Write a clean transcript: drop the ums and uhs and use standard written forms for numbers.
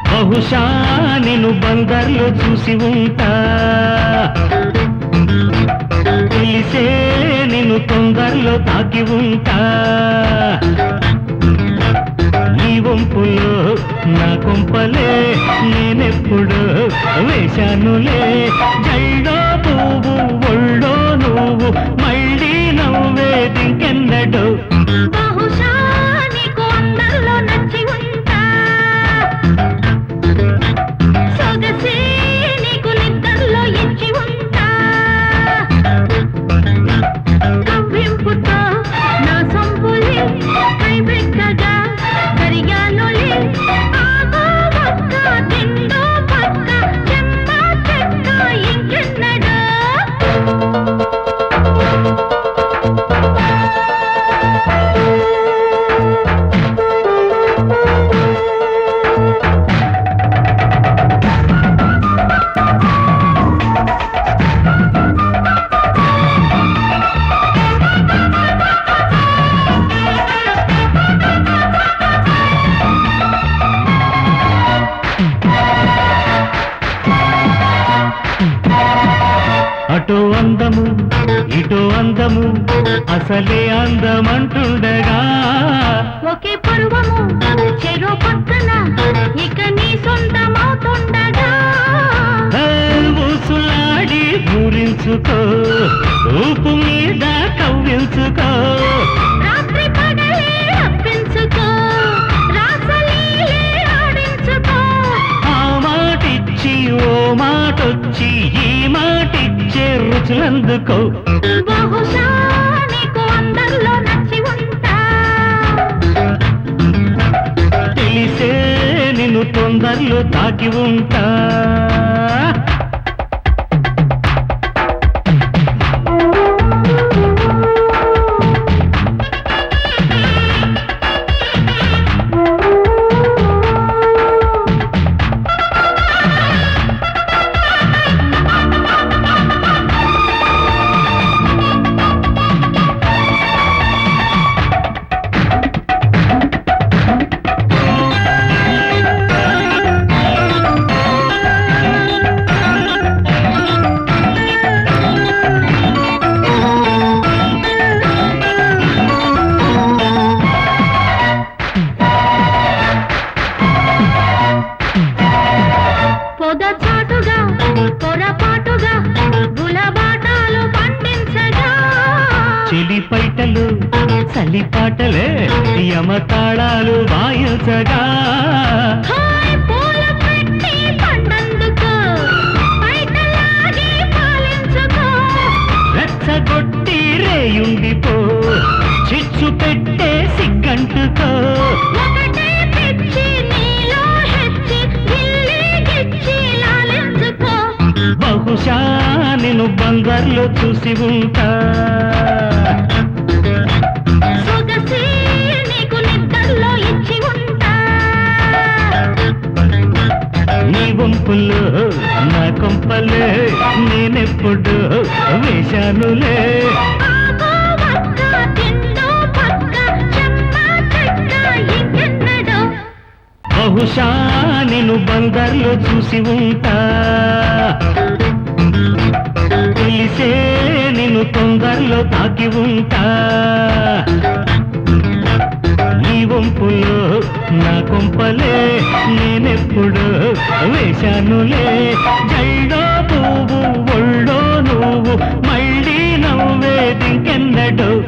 బహుశా నేను బందర్లో చూసి ఉంటా, తెలిసే నేను తొందరలో తాకి ఉంటా. నీ వంపులో నా కొంపలే నేనెప్పుడు వేశానులే. జల్డో పువ్వు ఒళ్ళో నువ్వు మళ్ళీ నవ్వేదింకెన్నడు. బహుశా నీకు అందరిలో నచ్చి ఉంటా, సొగసే నీకు నిద్రలో ఇచ్చి ఉంటా. కవ్వింపుతో నా సొంపులే కైబెక్కగా కరిగానులే. ఆగో ఒక్క తిండో పక్క చెమ్మ చెక్క ఇంకెన్నడో. అటో అందము ఇటో అందము అసలే అందమంటుండగా. ఒకే పరువము చెరో పక్కన ఇక నీ సొంతమవుతుండగా. ఊసులాడి పూరించుకో, ఊపు మీద కవ్వించుకో. రాత్రి పగలే అప్పించుకో, రాసలీలే ఆడించుకో. ఆ మాటిచ్చి ఓ మాటొచ్చి ఈ మాటిచ్చే రుచులందుకో. బహుశా నీకు అందరిలో నచ్చి ఉంటా, తెలిసే నిన్ను తొందరలో తాకి ఉంటా. పొదచాటుగా పొరపాటుగా గులబాటాలు పండించగా. చెలిపైటలు చలిపాటలే యమతాళాలు వాయించగా. హాయ్ పూల పెట్టి పండందుకో, బయటలాగి పాలించుకో. రెచ్చగొట్టి రేయుండిపో, చిచ్చు పెట్టే సిగ్గంటుకో. ఒకటే పిచ్చి నీలో హెచ్చి గిల్లి గిచ్చి లాలించుకో. బహుశా నేను బందర్లో చూసి ఉంటా, సొగసే నీకు నిద్రలో ఇచ్చి ఉంటా. నీ వంపులో నా కొంపలే నేనెప్పుడు వేశానులే. ఆగో ఒక్క తిండో పక్క చెమ్మ చెక్క ఇంకెన్నడో. బహుశా నేను బందర్లో చూసి ఉంటా, తెలిసే నేను తొందరలో తాకి ఉంటా. నీ వంపులో నా కొంపలే నేనెప్పుడు వేశానులే. జల్డో పువ్వు ఒళ్ళో నువ్వు మళ్ళీ నవ్వేదింకెన్నడు.